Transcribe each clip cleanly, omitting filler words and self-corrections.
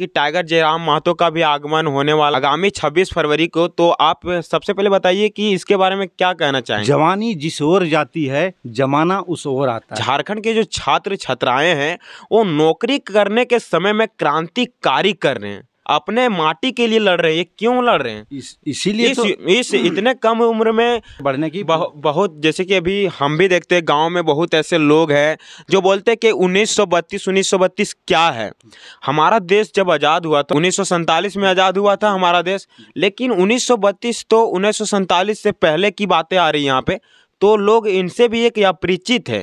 कि टाइगर जयराम महतो का भी आगमन होने वाला आगामी 26 फरवरी को। तो आप सबसे पहले बताइए कि इसके बारे में क्या कहना चाहेंगे। जवानी जिस ओर जाती है, जमाना उस ओर आता है। झारखंड के जो छात्र छात्राएं हैं वो नौकरी करने के समय में क्रांतिकारी कर रहे हैं, अपने माटी के लिए लड़ रहे हैं। ये क्यों लड़ रहे हैं? इसीलिए तो इस इतने कम उम्र में बढ़ने की बहुत, जैसे कि अभी हम भी देखते हैं गांव में बहुत ऐसे लोग हैं जो बोलते हैं कि 1932 क्या है। हमारा देश जब आज़ाद हुआ था 1947 में आज़ाद हुआ था हमारा देश, लेकिन 1932 तो 1947 से पहले की बातें आ रही हैं यहाँ पे। तो लोग इनसे भी एक अपरिचित है,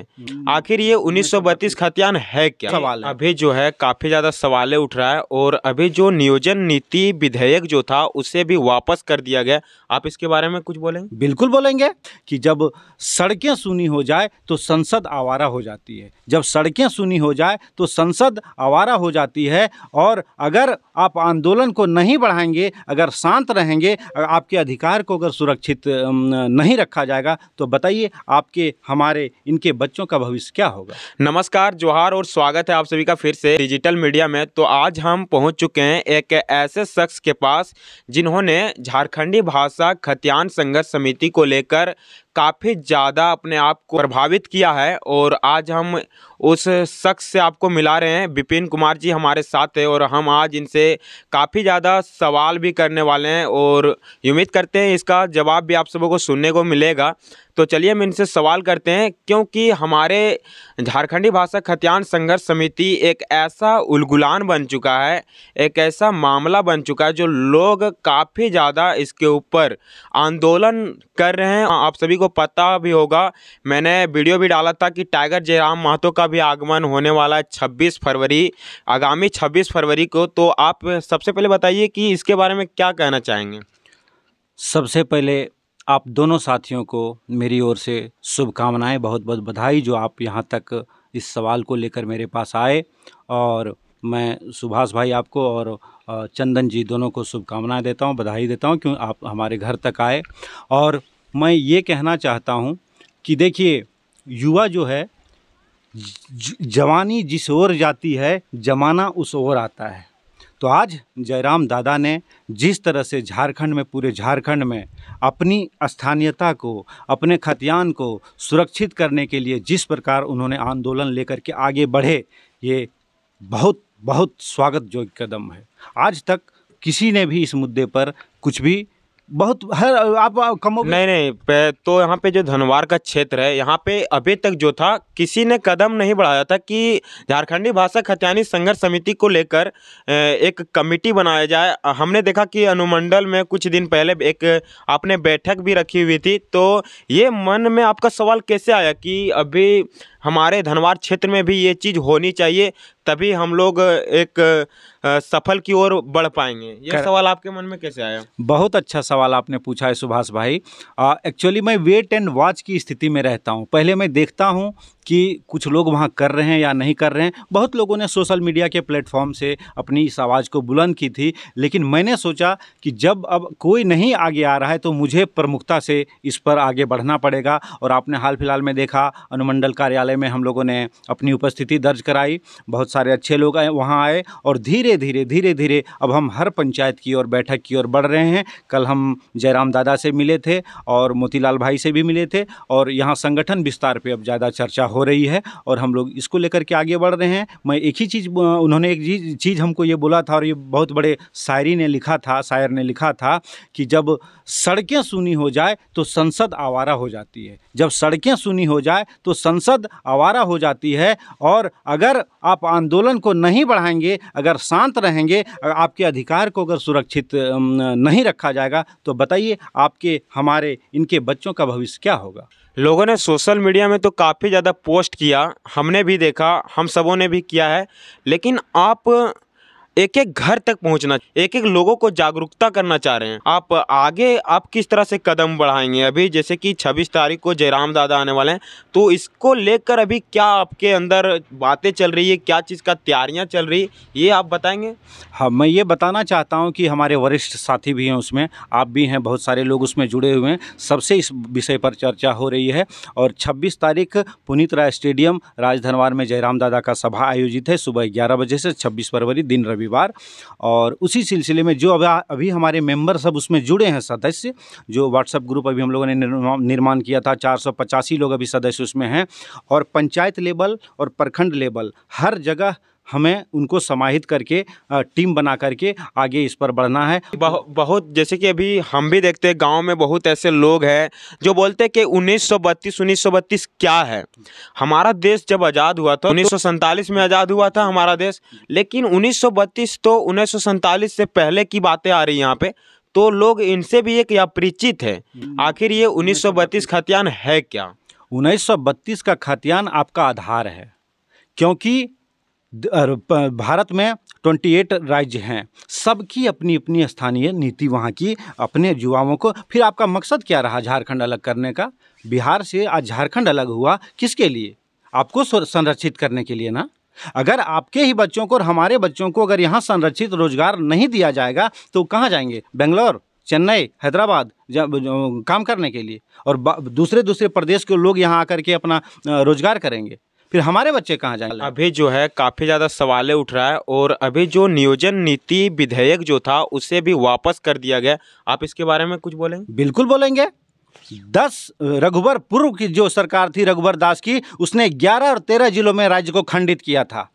आखिर ये 1932 खतियान है क्या? सवाल है। अभी जो है काफ़ी ज़्यादा सवालें उठ रहा है और अभी जो नियोजन नीति विधेयक जो था उसे भी वापस कर दिया गया। आप इसके बारे में कुछ बोलेंगे? बिल्कुल बोलेंगे कि जब सड़कें सूनी हो जाए तो संसद आवारा हो जाती है। जब सड़कें सूनी हो जाए तो संसद आवारा हो जाती है। और अगर आप आंदोलन को नहीं बढ़ाएंगे, अगर शांत रहेंगे, आपके अधिकार को अगर सुरक्षित नहीं रखा जाएगा तो बताइए आपके, हमारे, इनके बच्चों का भविष्य क्या होगा। नमस्कार, जोहार और स्वागत है आप सभी का फिर से डिजिटल मीडिया में। तो आज हम पहुंच चुके हैं एक ऐसे शख्स के पास जिन्होंने झारखंडी भाषा खतियान संघर्ष समिति को लेकर काफ़ी ज़्यादा अपने आप को प्रभावित किया है। और आज हम उस शख्स से आपको मिला रहे हैं। विपिन कुमार जी हमारे साथ है और हम आज इनसे काफ़ी ज़्यादा सवाल भी करने वाले हैं और उम्मीद करते हैं इसका जवाब भी आप सबों को सुनने को मिलेगा। तो चलिए हम इनसे सवाल करते हैं, क्योंकि हमारे झारखंडी भाषा खतियान संघर्ष समिति एक ऐसा उलगुलान बन चुका है, एक ऐसा मामला बन चुका है जो लोग काफ़ी ज़्यादा इसके ऊपर आंदोलन कर रहे हैं। आप सभी को पता भी होगा, मैंने वीडियो भी डाला था कि टाइगर जयराम महतो का भी आगमन होने वाला है 26 फरवरी, आगामी 26 फरवरी को। तो आप सबसे पहले बताइए कि इसके बारे में क्या कहना चाहेंगे। सबसे पहले आप दोनों साथियों को मेरी ओर से शुभकामनाएं, बहुत बहुत बधाई जो आप यहाँ तक इस सवाल को लेकर मेरे पास आए। और मैं सुभाष भाई आपको और चंदन जी दोनों को शुभकामनाएं देता हूँ, बधाई देता हूँ क्यों आप हमारे घर तक आए। और मैं ये कहना चाहता हूँ कि देखिए, युवा जो है, जवानी जिस ओर जाती है, जमाना उस ओर आता है। तो आज जयराम दादा ने जिस तरह से झारखंड में, पूरे झारखंड में अपनी स्थानीयता को, अपने खतियान को सुरक्षित करने के लिए जिस प्रकार उन्होंने आंदोलन लेकर के आगे बढ़े, ये बहुत बहुत स्वागत योग्य कदम है। आज तक किसी ने भी इस मुद्दे पर कुछ भी बहुत आप कमो नहीं तो यहाँ पे जो धनवार का क्षेत्र है, यहाँ पे अभी तक जो था किसी ने कदम नहीं बढ़ाया था कि झारखंडी भाषा खतियानी संघर्ष समिति को लेकर एक कमेटी बनाया जाए। हमने देखा कि अनुमंडल में कुछ दिन पहले एक आपने बैठक भी रखी हुई थी। तो ये मन में आपका सवाल कैसे आया कि अभी हमारे धनवार क्षेत्र में भी ये चीज़ होनी चाहिए, तभी हम लोग एक सफल की ओर बढ़ पाएंगे? ये सवाल आपके मन में कैसे आया? बहुत अच्छा सवाल आपने पूछा है सुभाष भाई। एक्चुअली मैं वेट एंड वॉच की स्थिति में रहता हूँ। पहले मैं देखता हूँ कि कुछ लोग वहाँ कर रहे हैं या नहीं कर रहे हैं। बहुत लोगों ने सोशल मीडिया के प्लेटफॉर्म से अपनी इस आवाज़ को बुलंद की थी, लेकिन मैंने सोचा कि जब अब कोई नहीं आगे आ रहा है तो मुझे प्रमुखता से इस पर आगे बढ़ना पड़ेगा। और आपने हाल फिलहाल में देखा, अनुमंडल कार्यालय में हम लोगों ने अपनी उपस्थिति दर्ज कराई, बहुत सारे अच्छे लोग वहाँ आए और धीरे धीरे अब हम हर पंचायत की ओर, बैठक की ओर बढ़ रहे हैं। कल हम जयराम दादा से मिले थे और मोतीलाल भाई से भी मिले थे और यहाँ संगठन विस्तार पे अब ज़्यादा चर्चा हो रही है और हम लोग इसको लेकर के आगे बढ़ रहे हैं। मैं एक ही चीज़, उन्होंने एक चीज़ हमको ये बोला था और ये बहुत बड़े शायर ने लिखा था कि जब सड़कें सूनी हो जाए तो संसद आवारा हो जाती है। जब सड़कें सूनी हो जाए तो संसद आवारा हो जाती है। और अगर आप आंदोलन को नहीं बढ़ाएंगे, अगर शांत रहेंगे, आपके अधिकार को अगर सुरक्षित नहीं रखा जाएगा तो बताइए आपके, हमारे, इनके बच्चों का भविष्य क्या होगा। लोगों ने सोशल मीडिया में तो काफ़ी ज़्यादा पोस्ट किया, हमने भी देखा, हम सबों ने भी किया है, लेकिन आप एक एक घर तक पहुंचना, एक एक लोगों को जागरूकता करना चाह रहे हैं। आप आगे आप किस तरह से कदम बढ़ाएंगे? अभी जैसे कि 26 तारीख को जयराम दादा आने वाले हैं, तो इसको लेकर अभी क्या आपके अंदर बातें चल रही है, क्या चीज़ का तैयारियां चल रही, ये आप बताएंगे? हाँ, मैं ये बताना चाहता हूँ कि हमारे वरिष्ठ साथी भी हैं उसमें, आप भी हैं, बहुत सारे लोग उसमें जुड़े हुए हैं, सबसे इस विषय पर चर्चा हो रही है। और 26 तारीख पुनीत राय स्टेडियम राजधनवार में जयराम दादा का सभा आयोजित है सुबह 11 बजे से, 26 फरवरी दिन रविवार रविवार। और उसी सिलसिले में जो अभी हमारे मेंबर सब उसमें जुड़े हैं, सदस्य, जो व्हाट्सएप ग्रुप अभी हम लोगों ने निर्माण किया था, 485 लोग अभी सदस्य उसमें हैं। और पंचायत लेवल और प्रखंड लेवल हर जगह हमें उनको समाहित करके टीम बना करके आगे इस पर बढ़ना है। बहुत जैसे कि अभी हम भी देखते हैं गांव में बहुत ऐसे लोग हैं जो बोलते हैं कि 1932 क्या है। हमारा देश जब आज़ाद हुआ था 1947 में आज़ाद हुआ था हमारा देश, लेकिन 1932 तो 1947 से पहले की बातें आ रही यहाँ पे, तो लोग इनसे भी एक अपरिचित है। आखिर ये 1932 खतियान है क्या? 1932 का खतियान आपका आधार है, क्योंकि भारत में 28 राज्य हैं, सबकी अपनी अपनी स्थानीय नीति वहाँ की, अपने युवाओं को। फिर आपका मकसद क्या रहा झारखंड अलग करने का? बिहार से आज झारखंड अलग हुआ किसके लिए? आपको संरक्षित करने के लिए ना। अगर आपके ही बच्चों को और हमारे बच्चों को अगर यहाँ संरक्षित रोजगार नहीं दिया जाएगा तो कहाँ जाएंगे? बेंगलोर, चेन्नई, हैदराबाद काम करने के लिए, और दूसरे प्रदेश के लोग यहाँ आकर के अपना रोजगार करेंगे। फिर हमारे बच्चे कहाँ जाएंगे? अभी जो है काफ़ी ज़्यादा सवालें उठ रहा है, और अभी जो नियोजन नीति विधेयक जो था उसे भी वापस कर दिया गया। आप इसके बारे में कुछ बोलेंगे? बिल्कुल बोलेंगे। 10 रघुवर पूर्व की जो सरकार थी रघुवर दास की, उसने 11 और 13 जिलों में राज्य को खंडित किया था।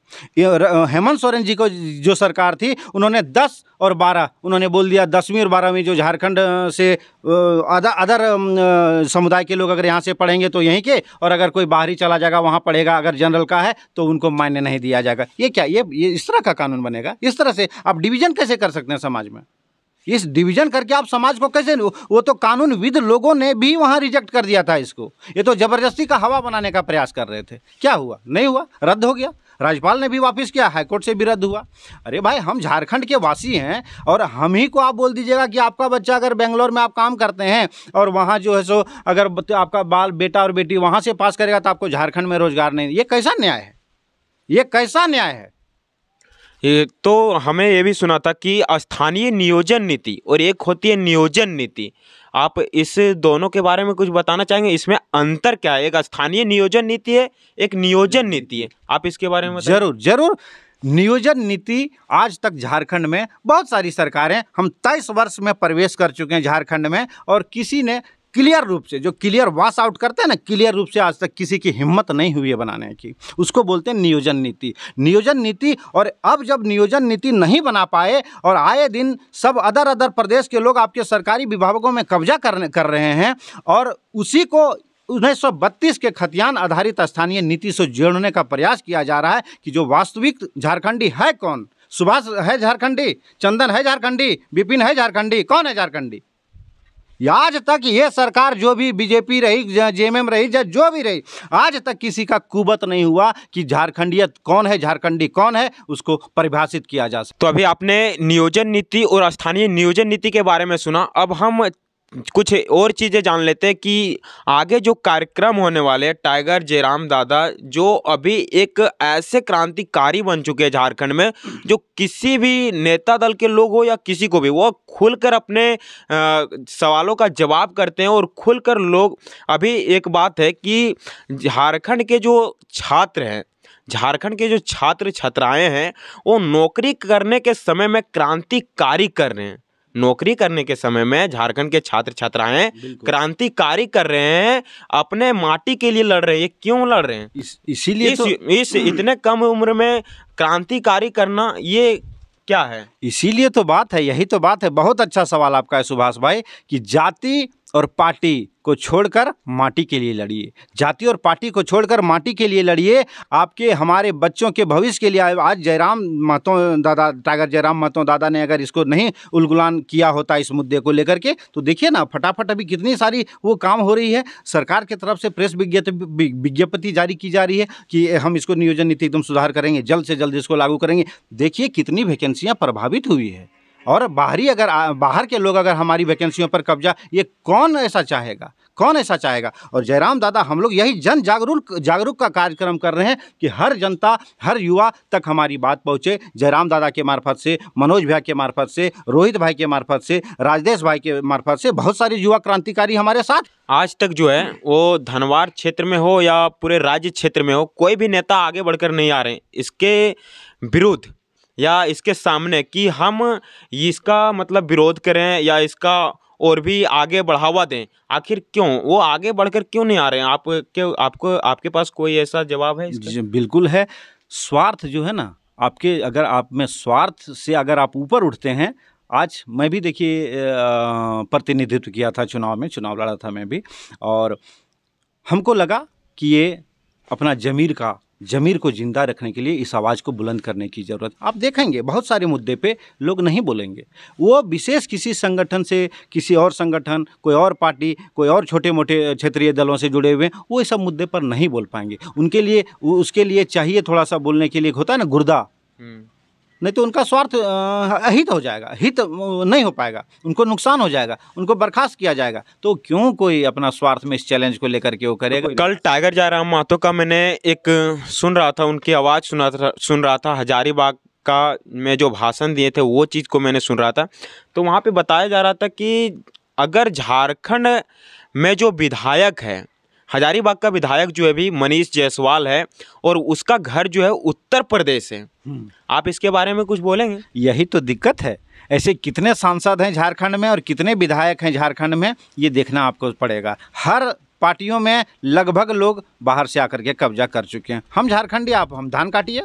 हेमंत सोरेन जी को जो सरकार थी उन्होंने 10 और 12 उन्होंने बोल दिया, 10वीं और 12वीं जो झारखंड से अदर समुदाय के लोग अगर यहाँ से पढ़ेंगे तो यहीं के, और अगर कोई बाहरी चला जाएगा वहाँ पढ़ेगा, अगर जनरल का है तो उनको मान्य नहीं दिया जाएगा। ये क्या, ये इस तरह का कानून बनेगा? इस तरह से आप डिवीजन कैसे कर सकते हैं समाज में? इस डिवीजन करके आप समाज को कैसे? वो तो कानूनविद लोगों ने भी वहाँ रिजेक्ट कर दिया था इसको। ये तो जबरदस्ती का हवा बनाने का प्रयास कर रहे थे। क्या हुआ? नहीं हुआ, रद्द हो गया। राज्यपाल ने भी वापस किया, हाईकोर्ट से भी रद्द हुआ। अरे भाई, हम झारखंड के वासी हैं और हम ही को आप बोल दीजिएगा कि आपका बच्चा अगर बेंगलोर में आप काम करते हैं और वहाँ जो है सो अगर आपका बेटा और बेटी वहाँ से पास करेगा तो आपको झारखंड में रोजगार नहीं। ये कैसा न्याय है? ये कैसा न्याय है? तो हमें ये भी सुना था कि स्थानीय नियोजन नीति और एक होती है नियोजन नीति। आप इस दोनों के बारे में कुछ बताना चाहेंगे? इसमें अंतर क्या है? एक स्थानीय नियोजन नीति है, एक नियोजन नीति है। आप इसके बारे में बताएं। जरूर। नियोजन नीति आज तक झारखंड में बहुत सारी सरकारें, हम 23 वर्ष में प्रवेश कर चुके हैं झारखंड में, और किसी ने क्लियर रूप से, जो क्लियर वॉश आउट करते हैं ना, क्लियर रूप से आज तक किसी की हिम्मत नहीं हुई है बनाने की। उसको बोलते हैं नियोजन नीति। नियोजन नीति, और अब जब नियोजन नीति नहीं बना पाए और आए दिन सब अदर प्रदेश के लोग आपके सरकारी विभागों में कब्जा कर रहे हैं, और उसी को 1932 के खतियान आधारित स्थानीय नीति से जोड़ने का प्रयास किया जा रहा है कि जो वास्तविक झारखंडी है कौन? सुभाष है झारखंडी, चंदन है झारखंडी, विपिन है झारखंडी, कौन है झारखंडी? आज तक ये सरकार जो भी बीजेपी रही, जेएमएम रही, जो भी रही, आज तक किसी का कुबत नहीं हुआ कि झारखंडियत कौन है, झारखंडी कौन है, उसको परिभाषित किया जा सके। तो अभी आपने नियोजन नीति और स्थानीय नियोजन नीति के बारे में सुना। अब हम कुछ और चीज़ें जान लेते हैं कि आगे जो कार्यक्रम होने वाले टाइगर जयराम दादा, जो अभी एक ऐसे क्रांतिकारी बन चुके हैं झारखंड में, जो किसी भी नेता दल के लोग हो या किसी को भी, वो खुलकर अपने सवालों का जवाब करते हैं और खुलकर लोग। अभी एक बात है कि झारखंड के जो छात्र हैं, झारखंड के जो छात्र छात्राएं हैं, वो नौकरी करने के समय में क्रांतिकारी कर रहे हैं। नौकरी करने के समय में झारखंड के छात्र छात्राएं क्रांतिकारी कर रहे हैं, अपने माटी के लिए लड़ रहे हैं। क्यों लड़ रहे हैं? इसीलिए इस इतने कम उम्र में क्रांतिकारी करना, ये क्या है? इसीलिए तो बात है, यही तो बात है। बहुत अच्छा सवाल आपका है सुभाष भाई, कि जाति और पार्टी को छोड़कर माटी के लिए लड़िए। जाति और पार्टी को छोड़कर माटी के लिए लड़िए, आपके हमारे बच्चों के भविष्य के लिए। आज जयराम महतो दादा, टाइगर जयराम महतो दादा ने अगर इसको नहीं उलगुलान किया होता इस मुद्दे को लेकर के, तो देखिए ना, फटाफट अभी कितनी सारी वो काम हो रही है। सरकार की तरफ से प्रेस विज्ञप्ति जारी की जा रही है कि हम इसको नियोजन नीति एकदम सुधार करेंगे, जल्द से जल्द इसको लागू करेंगे। देखिए कितनी वैकेंसियाँ प्रभावित हुई है, और बाहर के लोग अगर हमारी वैकेंसियों पर कब्जा, ये कौन ऐसा चाहेगा? कौन ऐसा चाहेगा? और जयराम दादा, हम लोग यही जागरूक का कार्यक्रम कर रहे हैं कि हर जनता, हर युवा तक हमारी बात पहुँचे। जयराम दादा के मार्फत से, मनोज भैया के मार्फत से, रोहित भाई के मार्फत से, राजदेश भाई के मार्फत से बहुत सारे युवा क्रांतिकारी हमारे साथ। आज तक जो है वो धनवार क्षेत्र में हो या पूरे राज्य क्षेत्र में हो, कोई भी नेता आगे बढ़कर नहीं आ रहे हैं। इसके विरुद्ध या इसके सामने कि हम इसका मतलब विरोध करें या इसका और भी आगे बढ़ावा दें? आखिर क्यों वो आगे बढ़कर क्यों नहीं आ रहे हैं? आप क्यों, आपको आपके पास कोई ऐसा जवाब है इसका? जी, बिल्कुल है। स्वार्थ जो है ना, आपके अगर आप में स्वार्थ से अगर आप ऊपर उठते हैं, आज मैं भी देखिए प्रतिनिधित्व किया था चुनाव में, चुनाव लड़ा था मैं भी, और हमको लगा कि ये अपना ज़मीर को ज़िंदा रखने के लिए इस आवाज़ को बुलंद करने की ज़रूरत। आप देखेंगे बहुत सारे मुद्दे पे लोग नहीं बोलेंगे, वो विशेष किसी संगठन से, किसी और संगठन, कोई और पार्टी, कोई और छोटे-मोटे क्षेत्रीय दलों से जुड़े हुए हैं, वो इस सब मुद्दे पर नहीं बोल पाएंगे। उनके लिए उसके लिए चाहिए थोड़ा-सा बोलने के लिए, एक होता है ना गुर्दा, नहीं तो उनका स्वार्थ अहित हो जाएगा, हित नहीं हो पाएगा, उनको नुकसान हो जाएगा, उनको बर्खास्त किया जाएगा। तो क्यों कोई अपना स्वार्थ में इस चैलेंज को लेकर के वो करेगा? कल टाइगर जयराम महतो का मैंने एक सुन रहा था, उनकी आवाज़ सुन रहा था हजारीबाग का में जो भाषण दिए थे वो चीज़ को मैंने सुन रहा था। तो वहाँ पे बताया जा रहा था कि अगर झारखंड में जो विधायक है, हजारीबाग का विधायक जो है भी मनीष जायसवाल है और उसका घर जो है उत्तर प्रदेश है। आप इसके बारे में कुछ बोलेंगे? यही तो दिक्कत है। ऐसे कितने सांसद हैं झारखंड में और कितने विधायक हैं झारखंड में, ये देखना आपको पड़ेगा। हर पार्टियों में लगभग लोग बाहर से आकर के कब्जा कर चुके हैं। हम झारखंडी, आप हम धान काटिए,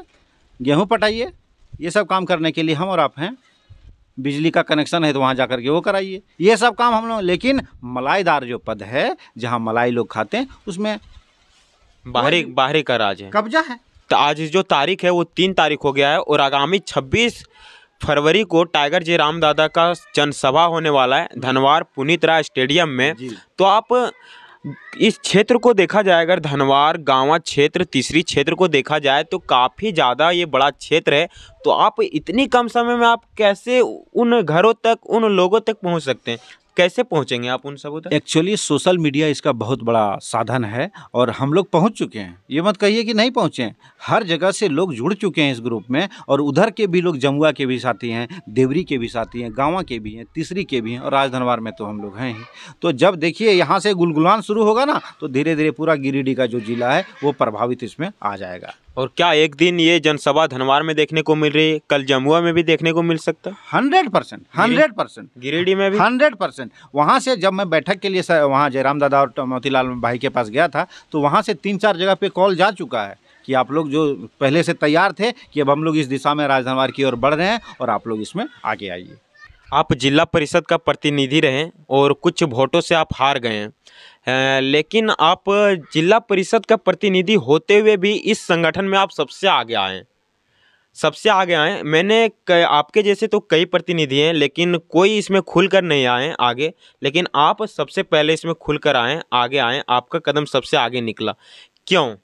गेहूं पटाइए, ये सब काम करने के लिए हम और आप हैं। बिजली का कनेक्शन है तो वहाँ जाकर के वो कराइए, ये सब काम हम लोग। लेकिन मलाईदार जो पद है, जहाँ मलाई लोग खाते हैं, उसमें बाहरी का राज है, कब्जा है। तो आज जो तारीख है वो 3 तारीख हो गया है और आगामी 26 फरवरी को टाइगर जयराम दादा का जनसभा होने वाला है धनवार पुनीत राय स्टेडियम में। तो आप इस क्षेत्र को देखा जाए, अगर धनवार गाँवा क्षेत्र, तीसरी क्षेत्र को देखा जाए तो काफ़ी ज़्यादा ये बड़ा क्षेत्र है। तो आप इतनी कम समय में आप कैसे उन घरों तक, उन लोगों तक पहुंच सकते हैं? कैसे पहुंचेंगे आप उन सबों तक? एक्चुअली सोशल मीडिया इसका बहुत बड़ा साधन है और हम लोग पहुंच चुके हैं, ये मत कहिए कि नहीं पहुंचे हैं। हर जगह से लोग जुड़ चुके हैं इस ग्रुप में, और उधर के भी लोग, जमुआ के भी साथी हैं, देवरी के भी साथी हैं, गाँवा के भी हैं, तीसरी के भी हैं, और राजधनवार में तो हम लोग हैं ही। तो जब देखिए यहाँ से गुलगुलान शुरू होगा ना, तो धीरे धीरे पूरा गिरिडीह का जो जिला है वो प्रभावित इसमें आ जाएगा। और क्या एक दिन ये जनसभा धनवार में देखने को मिल रही है, कल जमुआ में भी देखने को मिल सकता है? 100%, गिरिडीह में भी 100%। वहाँ से जब मैं बैठक के लिए वहाँ जयराम दादा और मोतीलाल भाई के पास गया था, तो वहाँ से 3-4 जगह पे कॉल जा चुका है कि आप लोग जो पहले से तैयार थे कि अब हम लोग इस दिशा में राजधनवार की ओर बढ़ रहे हैं और आप लोग इसमें आगे आइए। आप जिला परिषद का प्रतिनिधि रहे और कुछ वोटों से आप हार गए हैं, लेकिन आप जिला परिषद का प्रतिनिधि होते हुए भी इस संगठन में आप सबसे आगे आए, सबसे आगे आए। मैंने आपके जैसे तो कई प्रतिनिधि हैं, लेकिन कोई इसमें खुलकर नहीं आए आगे, लेकिन आप सबसे पहले इसमें खुलकर आए, आगे आए, आपका कदम सबसे आगे निकला। क्यों?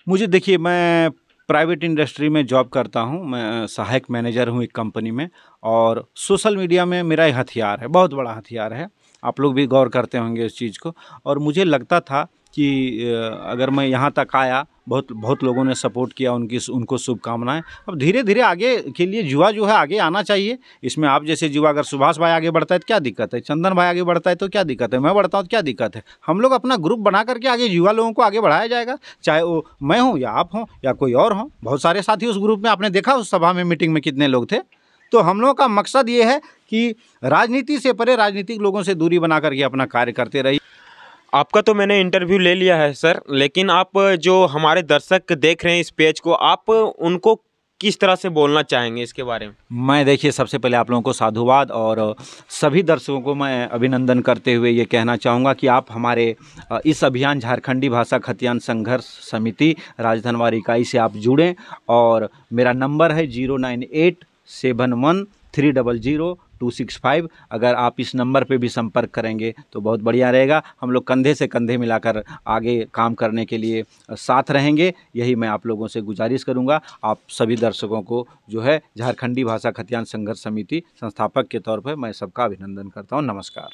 मुझे देखिए, मैं प्राइवेट इंडस्ट्री में जॉब करता हूँ, मैं सहायक मैनेजर हूँ एक कंपनी में, और सोशल मीडिया में मेरा एक हथियार है, बहुत बड़ा हथियार है। आप लोग भी गौर करते होंगे इस चीज़ को। और मुझे लगता था कि अगर मैं यहाँ तक आया, बहुत लोगों ने सपोर्ट किया, उनको शुभकामनाएं। अब धीरे धीरे आगे के लिए युवा जो है आगे आना चाहिए। इसमें आप जैसे युवा, अगर सुभाष भाई आगे बढ़ता है तो क्या दिक्कत है, चंदन भाई आगे बढ़ता है तो क्या दिक्कत है, मैं बढ़ता हूँ तो क्या दिक्कत है। हम लोग अपना ग्रुप बना करके आगे युवा लोगों को आगे बढ़ाया जाएगा, चाहे वो मैं हूँ या आप हों या कोई और हों। बहुत सारे साथी उस ग्रुप में, आपने देखा उस सभा में, मीटिंग में कितने लोग थे। तो हम लोगों का मकसद ये है कि राजनीति से परे, राजनीतिक लोगों से दूरी बना करके अपना कार्य करते रहिए। आपका तो मैंने इंटरव्यू ले लिया है सर, लेकिन आप जो हमारे दर्शक देख रहे हैं इस पेज को, आप उनको किस तरह से बोलना चाहेंगे इसके बारे में? मैं देखिए, सबसे पहले आप लोगों को साधुवाद और सभी दर्शकों को मैं अभिनंदन करते हुए ये कहना चाहूँगा कि आप हमारे इस अभियान झारखंडी भाषा खतियान संघर्ष समिति राजधनवार इकाई से आप जुड़ें। और मेरा नंबर है 09871300265। अगर आप इस नंबर पे भी संपर्क करेंगे तो बहुत बढ़िया रहेगा। हम लोग कंधे से कंधे मिलाकर आगे काम करने के लिए साथ रहेंगे, यही मैं आप लोगों से गुजारिश करूंगा। आप सभी दर्शकों को जो है झारखंडी भाषा खतियान संघर्ष समिति संस्थापक के तौर पर मैं सबका अभिनंदन करता हूं। नमस्कार।